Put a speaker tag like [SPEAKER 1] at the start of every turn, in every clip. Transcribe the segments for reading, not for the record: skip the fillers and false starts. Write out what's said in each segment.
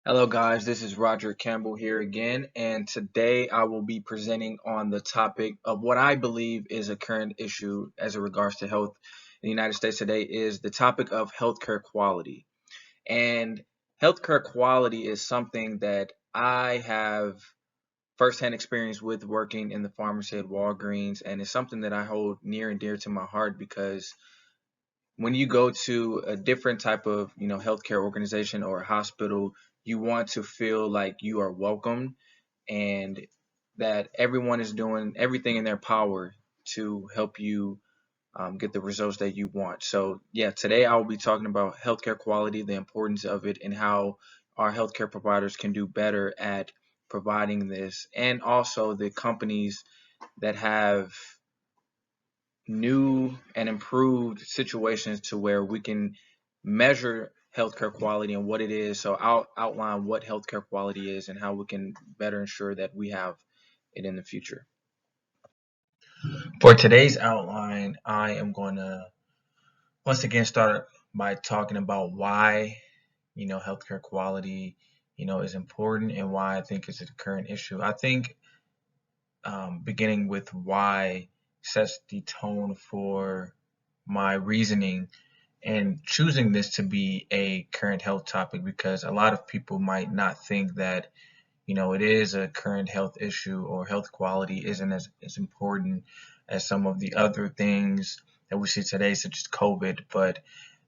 [SPEAKER 1] Hello, guys. This is Roger Campbell here again, and today I will be presenting on the topic of what I believe is a current issue as it regards to health in the United States today is the topic of healthcare quality. And healthcare quality is something that I have firsthand experience with working in the pharmacy at Walgreens, and it's something that I hold near and dear to my heart because when you go to a different type of healthcare organization or hospital, you want to feel like you are welcomed and that everyone is doing everything in their power to help you get the results that you want. So yeah, today I will be talking about healthcare quality, the importance of it, and how our healthcare providers can do better at providing this, and also the companies that have new and improved situations to where we can measure healthcare quality and what it is. So I'll outline what healthcare quality is and how we can better ensure that we have it in the future. For today's outline, I am going to once again start by talking about why healthcare quality is important and why I think it's a current issue. I think beginning with why sets the tone for my reasoning and choosing this to be a current health topic because a lot of people might not think that it is a current health issue or health quality isn't as important as some of the other things that we see today, such as COVID. But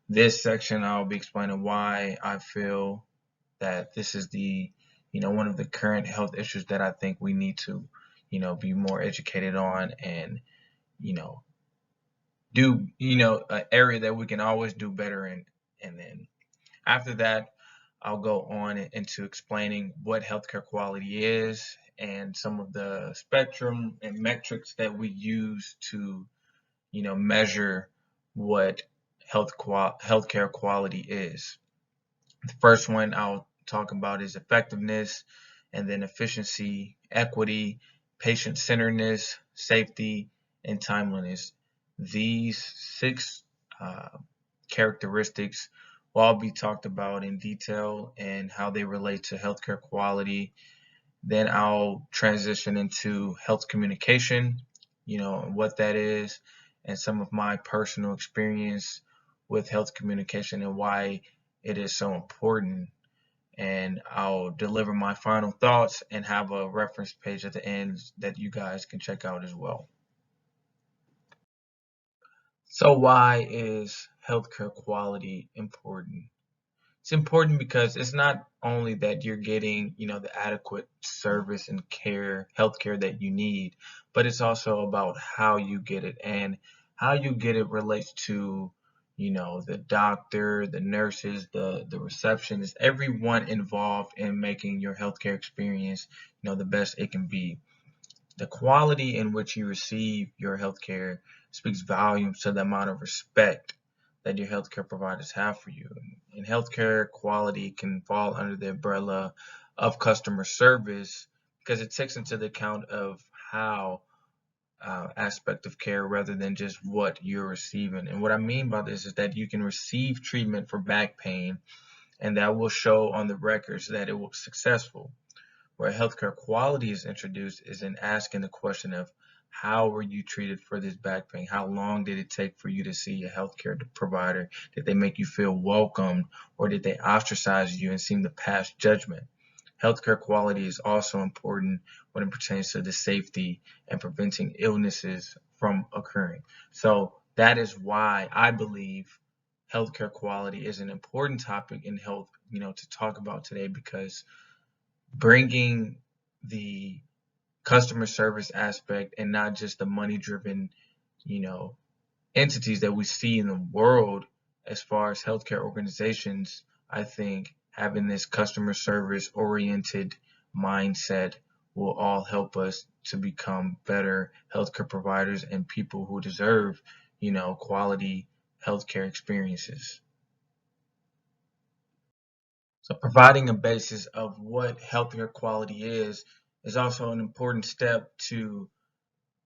[SPEAKER 1] this section, I'll be explaining why I feel that this is the one of the current health issues that I think we need to be more educated on and you know do an area that we can always do better in. And then after that, I'll go on into explaining what healthcare quality is and some of the spectrum and metrics that we use to measure what healthcare quality is. The first one I'll talk about is effectiveness, and then efficiency, equity, patient-centeredness, safety, and timeliness. These six characteristics will all be talked about in detail and how they relate to healthcare quality. Then I'll transition into health communication, what that is, and some of my personal experience with health communication and why it is so important. And I'll deliver my final thoughts and have a reference page at the end that you guys can check out as well. So why is healthcare quality important? It's important because it's not only that you're getting, the adequate service and healthcare that you need, but it's also about how you get it, and how you get it relates to, the doctor, the nurses, the receptionist, everyone involved in making your healthcare experience, the best it can be. The quality in which you receive your healthcare speaks volumes to the amount of respect that your healthcare providers have for you. And healthcare quality can fall under the umbrella of customer service because it takes into the account of how aspect of care rather than just what you're receiving. And what I mean by this is that you can receive treatment for back pain, and that will show on the records that it was successful. Where healthcare quality is introduced is in asking the question of how were you treated for this back pain? How long did it take for you to see a healthcare provider? Did they make you feel welcomed, or did they ostracize you and seem to pass judgment? Healthcare quality is also important when it pertains to the safety and preventing illnesses from occurring. So that is why I believe healthcare quality is an important topic in health, to talk about today, because bringing the customer service aspect and not just the money driven, you know, entities that we see in the world as far as healthcare organizations, I think having this customer service oriented mindset will all help us to become better healthcare providers and people who deserve, quality healthcare experiences. So providing a basis of what healthcare quality is also an important step to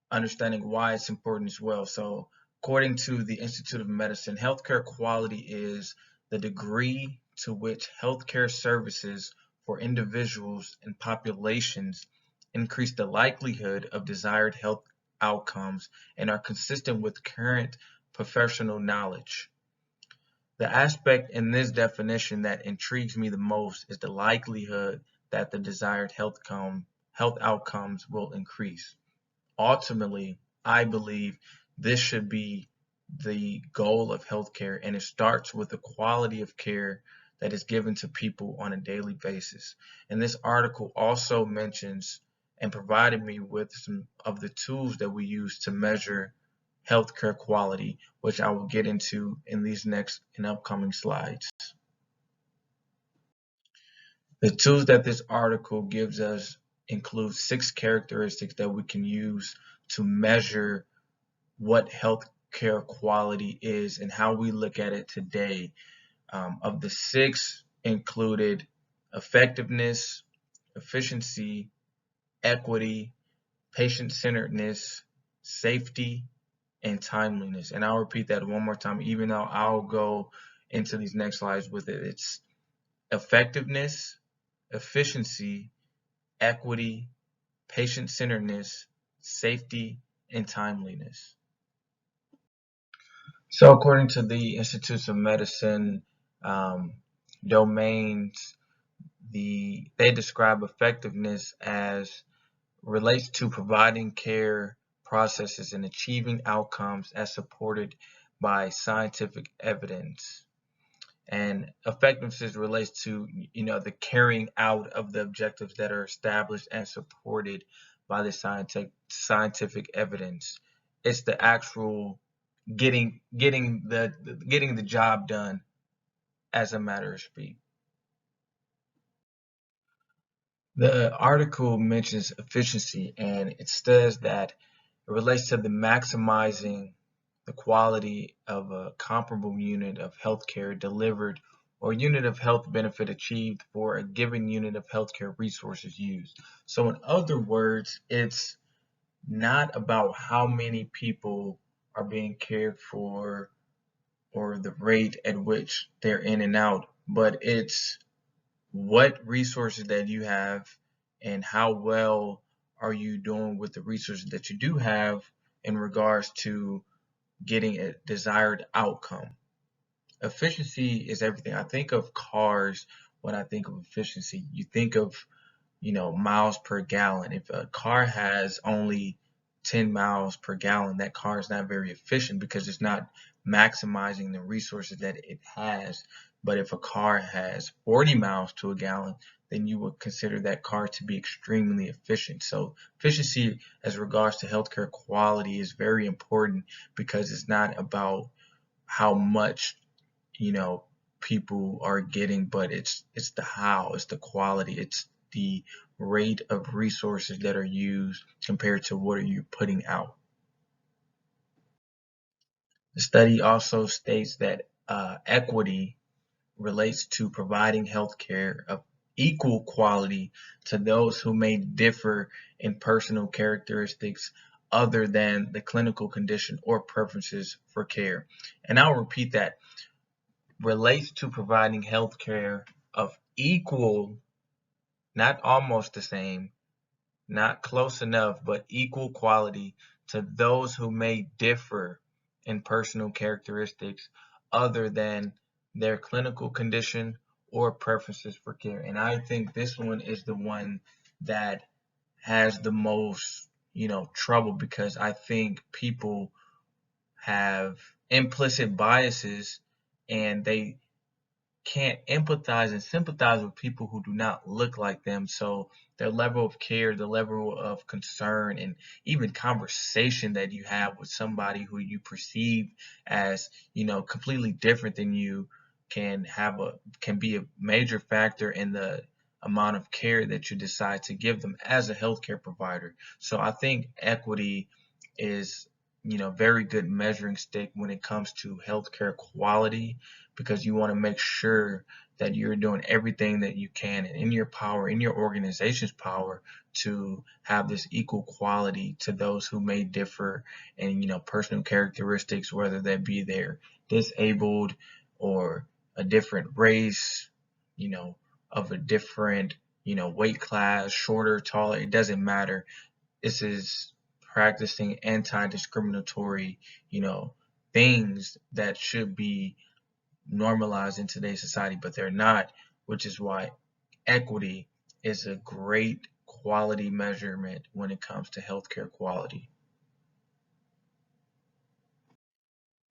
[SPEAKER 1] understanding why it's important as well. So according to the Institute of Medicine, healthcare quality is the degree to which healthcare services for individuals and populations increase the likelihood of desired health outcomes and are consistent with current professional knowledge. The aspect in this definition that intrigues me the most is the likelihood that the desired health outcomes will increase. Ultimately, I believe this should be the goal of healthcare, and it starts with the quality of care that is given to people on a daily basis. And this article also mentions and provided me with some of the tools that we use to measure healthcare quality, which I will get into in these next and upcoming slides. The tools that this article gives us include 6 characteristics that we can use to measure what healthcare quality is and how we look at it today. Of the 6 included effectiveness, efficiency, equity, patient-centeredness, safety, and timeliness. And I'll repeat that one more time, even though I'll go into these next slides with it. It's effectiveness, efficiency, equity, patient-centeredness, safety, and timeliness. So according to the Institutes of Medicine domains, they describe effectiveness as relates to providing care processes and achieving outcomes as supported by scientific evidence. And effectiveness relates to, the carrying out of the objectives that are established and supported by the scientific evidence. It's the actual getting the job done as a matter of speak. The article mentions efficiency, and it says that it relates to the maximizing the quality of a comparable unit of healthcare delivered or unit of health benefit achieved for a given unit of healthcare resources used. So in other words, it's not about how many people are being cared for or the rate at which they're in and out, but it's what resources that you have and how well are you doing with the resources that you do have in regards to getting a desired outcome. Efficiency is everything. I think of cars when I think of efficiency. You think of, miles per gallon. If a car has only 10 miles per gallon, that car is not very efficient because it's not maximizing the resources that it has. But if a car has 40 miles to a gallon, then you would consider that car to be extremely efficient. So efficiency as regards to healthcare quality is very important because it's not about how much, people are getting, but it's the how, it's the quality, it's the rate of resources that are used compared to what are you putting out. The study also states that equity relates to providing health care of equal quality to those who may differ in personal characteristics other than the clinical condition or preferences for care. And I'll repeat that. Relates to providing health care of equal, not almost the same, not close enough, but equal quality to those who may differ in personal characteristics other than their clinical condition or preferences for care. And I think this one is the one that has the most, trouble, because I think people have implicit biases and they can't empathize and sympathize with people who do not look like them. So their level of care, the level of concern, and even conversation that you have with somebody who you perceive as, completely different than you can be a major factor in the amount of care that you decide to give them as a healthcare provider. So I think equity is, very good measuring stick when it comes to healthcare quality, because you want to make sure that you're doing everything that you can and in your power, in your organization's power, to have this equal quality to those who may differ in, personal characteristics, whether that be they're disabled or a different race, of a different, weight class, shorter, taller, it doesn't matter. This is practicing anti-discriminatory, things that should be normalized in today's society, but they're not, which is why equity is a great quality measurement when it comes to healthcare quality.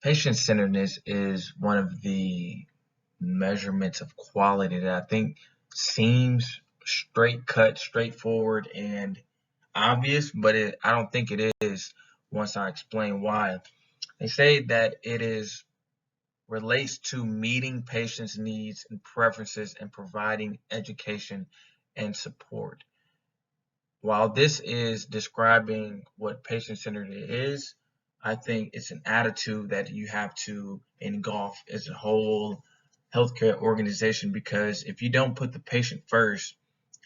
[SPEAKER 1] Patient-centeredness is one of the measurements of quality that I think seems straight cut, straightforward, and obvious, but I don't think it is once I explain why. They say that relates to meeting patients' needs and preferences and providing education and support. While this is describing what patient-centered is, I think it's an attitude that you have to engulf as a whole healthcare organization, because if you don't put the patient first,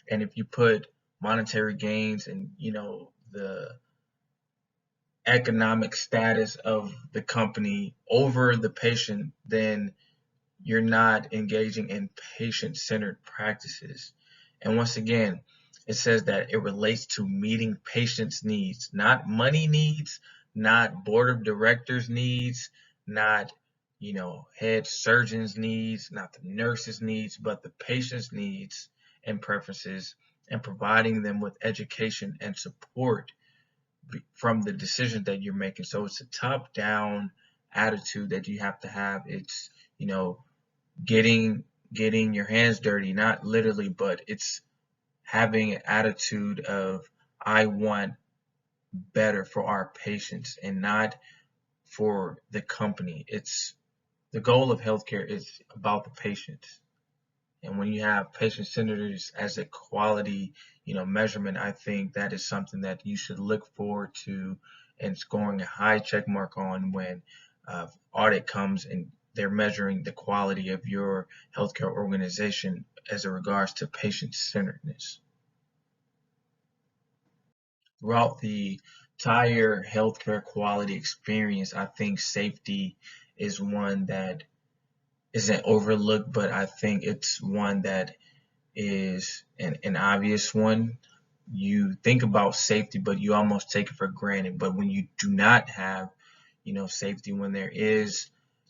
[SPEAKER 1] and if you put monetary gains and the economic status of the company over the patient, then you're not engaging in patient-centered practices. And once again, it says that it relates to meeting patients' needs, not money needs, not board of directors needs, not head surgeons needs, not the nurses needs, but the patient's needs and preferences, and providing them with education and support from the decision that you're making. So it's a top-down attitude that you have to have. It's getting your hands dirty, not literally, but it's having an attitude of, I want better for our patients and not for the company. It's the goal of healthcare is about the patients. And when you have patient-centered as a quality, measurement, I think that is something that you should look forward to and scoring a high check mark on when audit comes and they're measuring the quality of your healthcare organization as it regards to patient-centeredness. Throughout the entire healthcare quality experience, I think safety is one that isn't overlooked, but I think it's one that is an obvious one. You think about safety, but you almost take it for granted. But when you do not have, safety, when there is,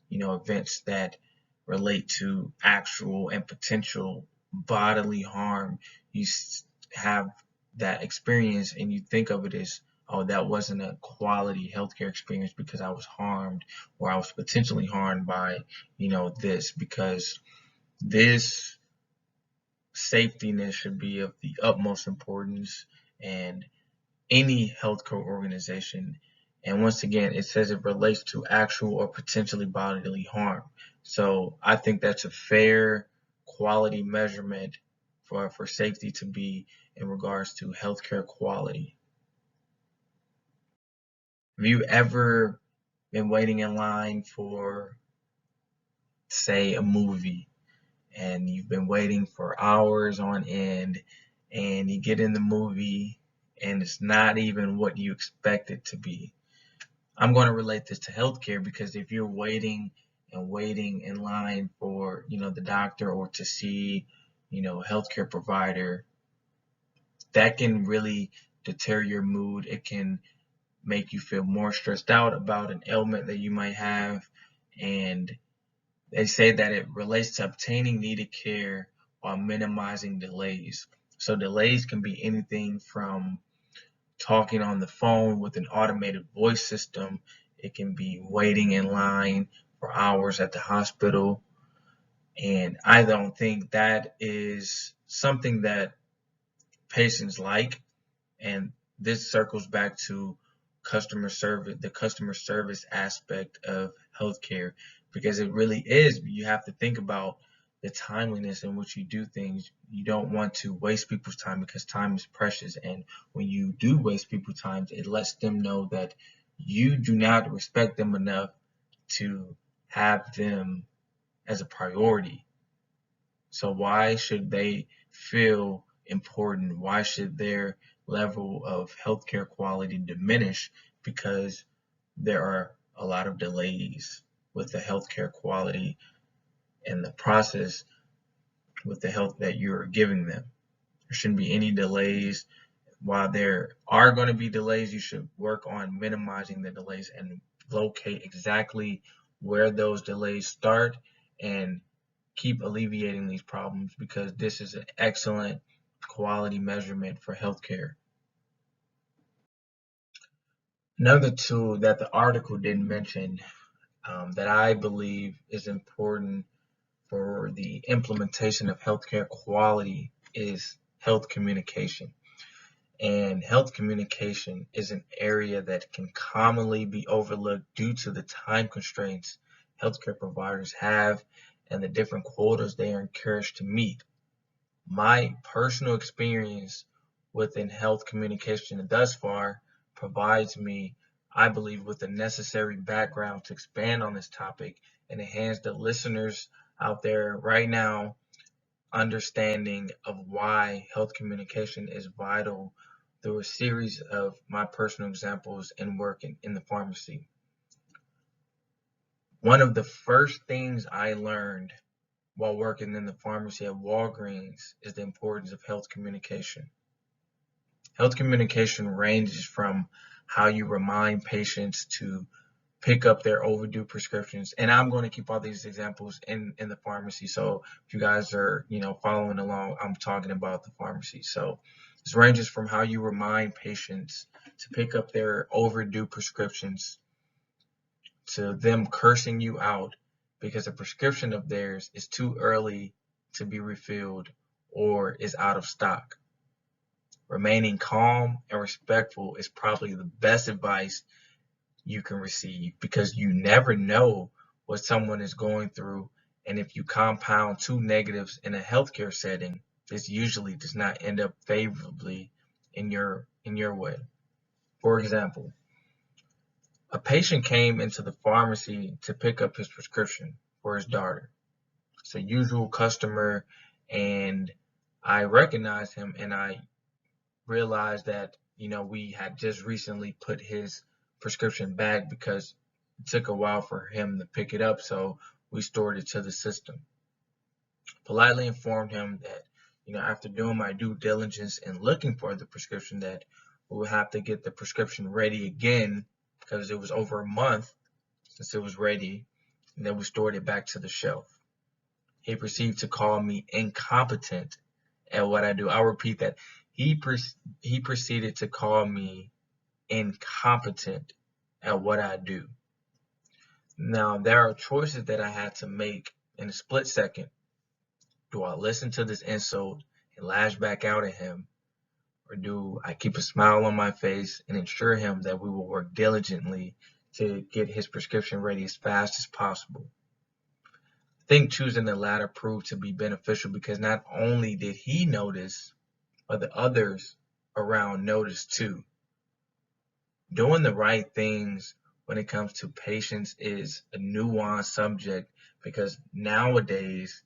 [SPEAKER 1] events that relate to actual and potential bodily harm, you have that experience and you think of it as, oh, that wasn't a quality healthcare experience because I was harmed, or I was potentially harmed by, this, because this safetiness should be of the utmost importance in any healthcare organization. And once again, it says it relates to actual or potentially bodily harm. So I think that's a fair quality measurement for safety to be in regards to healthcare quality. Have you ever been waiting in line for, say, a movie, and you've been waiting for hours on end, and you get in the movie and it's not even what you expect it to be? I'm going to relate this to healthcare, because if you're waiting and waiting in line for, the doctor or to see, healthcare provider, that can really deter your mood. It can make you feel more stressed out about an ailment that you might have. And they say that it relates to obtaining needed care while minimizing delays. So delays can be anything from talking on the phone with an automated voice system. It can be waiting in line for hours at the hospital. And I don't think that is something that patients like. And this circles back to customer service, the customer service aspect of healthcare, because it really is. You have to think about the timeliness in which you do things. You don't want to waste people's time, because time is precious. And when you do waste people's time, it lets them know that you do not respect them enough to have them as a priority. So why should they feel important? Why should their level of healthcare quality diminish because there are a lot of delays with the healthcare quality and the process with the help that you're giving them. There shouldn't be any delays. While there are going to be delays, you should work on minimizing the delays and locate exactly where those delays start and keep alleviating these problems, because this is an excellent quality measurement for healthcare. Another tool that the article didn't mention, that I believe is important for the implementation of healthcare quality, is health communication. And health communication is an area that can commonly be overlooked due to the time constraints healthcare providers have and the different quotas they are encouraged to meet. My personal experience within health communication thus far provides me, I believe, with the necessary background to expand on this topic and enhance the listeners out there right now understanding of why health communication is vital through a series of my personal examples and work in the pharmacy. One of the first things I learned while working in the pharmacy at Walgreens is the importance of health communication. Health communication ranges from how you remind patients to pick up their overdue prescriptions. And I'm going to keep all these examples in the pharmacy. So if you guys are, following along, I'm talking about the pharmacy. So this ranges from how you remind patients to pick up their overdue prescriptions to them cursing you out because a prescription of theirs is too early to be refilled or is out of stock. Remaining calm and respectful is probably the best advice you can receive, because you never know what someone is going through, and if you compound two negatives in a healthcare setting, this usually does not end up favorably in your way. For example, a patient came into the pharmacy to pick up his prescription for his daughter. It's a usual customer, and I recognized him, and I realized that we had just recently put his prescription back because it took a while for him to pick it up, so we stored it to the system. Politely informed him that after doing my due diligence and looking for the prescription, that we would have to get the prescription ready again because it was over a month since it was ready, and then we stored it back to the shelf. He proceeded to call me incompetent at what I do. I'll repeat that. He proceeded to call me incompetent at what I do. Now, there are choices that I had to make in a split second. Do I listen to this insult and lash back out at him, or do I keep a smile on my face and ensure him that we will work diligently to get his prescription ready as fast as possible? I think choosing the latter proved to be beneficial because not only did he notice, but the others around noticed too. Doing the right things when it comes to patients is a nuanced subject, because nowadays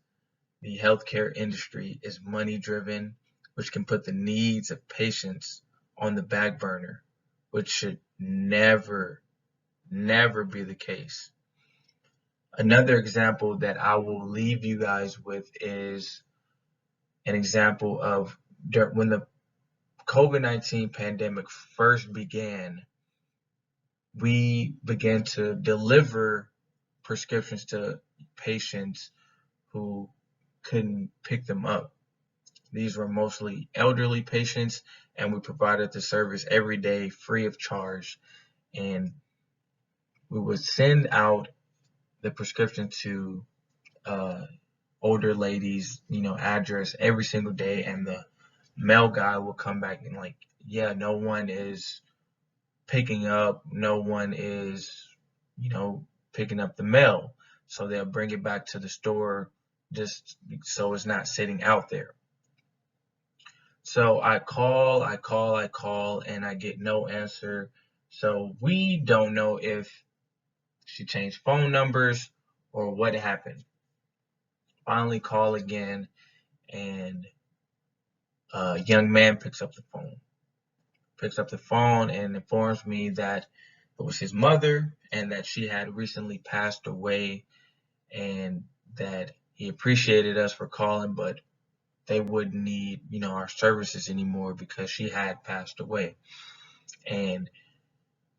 [SPEAKER 1] the healthcare industry is money driven, which can put the needs of patients on the back burner, which should never, never be the case. Another example that I will leave you guys with is an example of when the COVID-19 pandemic first began. We began to deliver prescriptions to patients who couldn't pick them up. These were mostly elderly patients, and we provided the service every day free of charge. And we would send out the prescription to older ladies, address every single day, and the mail guy will come back and yeah, no one is picking up, no one is, picking up the mail. So they'll bring it back to the store just so it's not sitting out there. So I call, and I get no answer. So we don't know if she changed phone numbers or what happened. Finally call again, and a young man picks up the phone and informs me that it was his mother and that she had recently passed away, and that he appreciated us for calling, but they wouldn't need, our services anymore because she had passed away. And it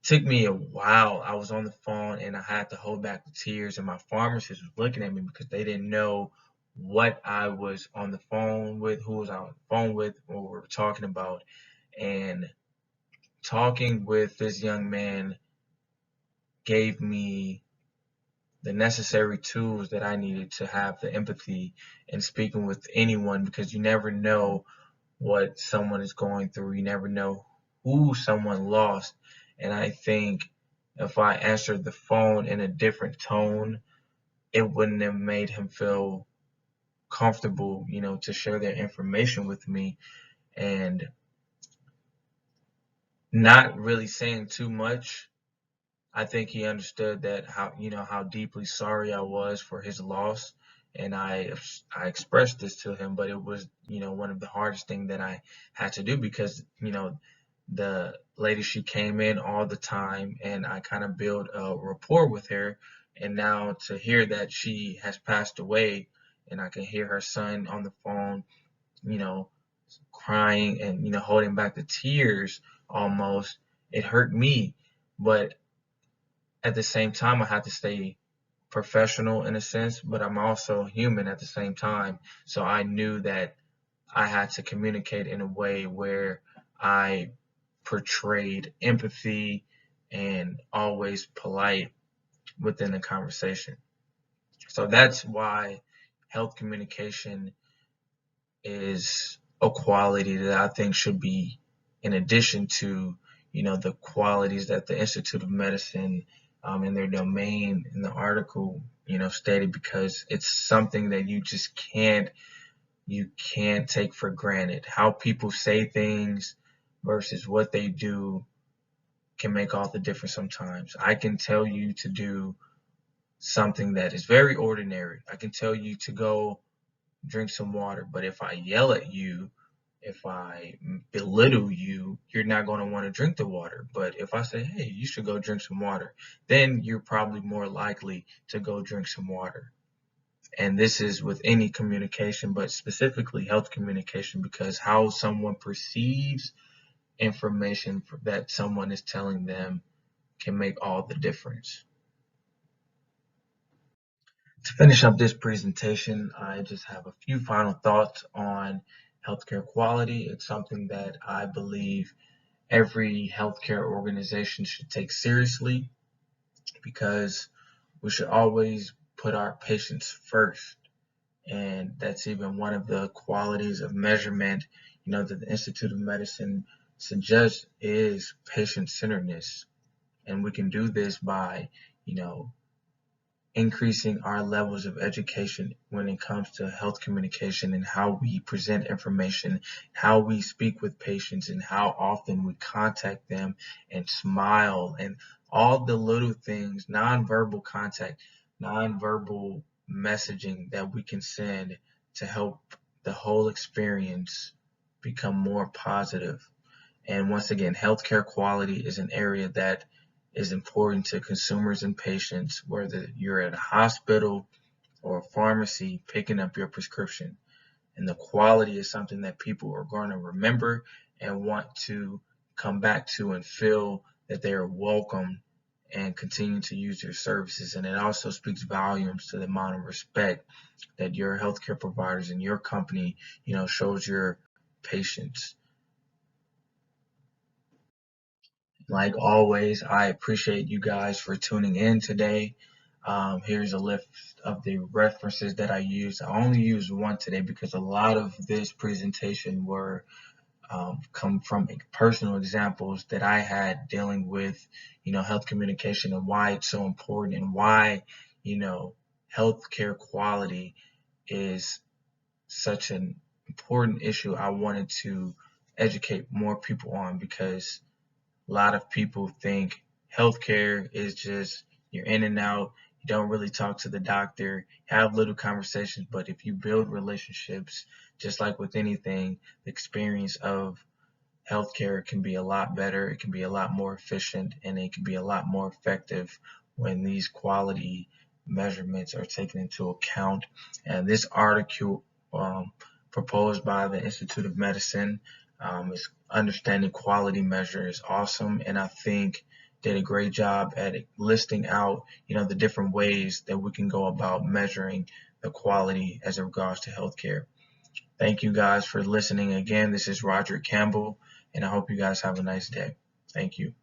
[SPEAKER 1] took me a while. I was on the phone and I had to hold back the tears, and my pharmacist was looking at me because they didn't know what I was on the phone with, who was I on the phone with, what we were talking about. And talking with this young man gave me the necessary tools that I needed to have the empathy in speaking with anyone, because you never know what someone is going through. You never know who someone lost. And I think if I answered the phone in a different tone, it wouldn't have made him feel comfortable, to share their information with me. And not really saying too much, I think he understood that how deeply sorry I was for his loss, and I expressed this to him, but it was one of the hardest thing that I had to do, because the lady, she came in all the time, and I kind of built a rapport with her, and now to hear that she has passed away, and I can hear her son on the phone, you know, crying and holding back the tears almost, it hurt me, but at the same time, I have to stay professional in a sense, but I'm also human at the same time. So I knew that I had to communicate in a way where I portrayed empathy and always polite within the conversation. So that's why health communication is a quality that I think should be in addition to, the qualities that the Institute of Medicine, in their domain in the article, stated, because it's something that you can't take for granted. How people say things versus what they do can make all the difference sometimes. I can tell you to do something that is very ordinary. I can tell you to go drink some water, but if I yell at you, if I belittle you, you're not going to want to drink the water. But if I say, hey, you should go drink some water, then you're probably more likely to go drink some water. And this is with any communication, but specifically health communication, because how someone perceives information that someone is telling them can make all the difference. To finish up this presentation, I just have a few final thoughts on healthcare quality. It's something that I believe every healthcare organization should take seriously, because we should always put our patients first. And that's even one of the qualities of measurement, that the Institute of Medicine suggests, is patient-centeredness. And we can do this by, you know, increasing our levels of education when it comes to health communication and how we present information, how we speak with patients, and how often we contact them and smile, and all the little things, nonverbal contact, nonverbal messaging that we can send to help the whole experience become more positive. And once again, healthcare quality is an area that is important to consumers and patients, whether you're at a hospital or a pharmacy picking up your prescription. And the quality is something that people are going to remember and want to come back to and feel that they are welcome and continue to use your services. And it also speaks volumes to the amount of respect that your healthcare providers and your company, shows your patients. Like always, I appreciate you guys for tuning in today. Here's a list of the references that I used. I only used one today because a lot of this presentation were come from personal examples that I had dealing with, health communication, and why it's so important, and why, healthcare quality is such an important issue I wanted to educate more people on, because a lot of people think healthcare is just you're in and out. You don't really talk to the doctor, have little conversations. But if you build relationships, just like with anything, the experience of healthcare can be a lot better. It can be a lot more efficient, and it can be a lot more effective when these quality measurements are taken into account. And this article proposed by the Institute of Medicine. Is understanding quality measure is awesome, and I think did a great job at listing out, the different ways that we can go about measuring the quality as it regards to healthcare. Thank you guys for listening again. This is Roger Campbell, and I hope you guys have a nice day. Thank you.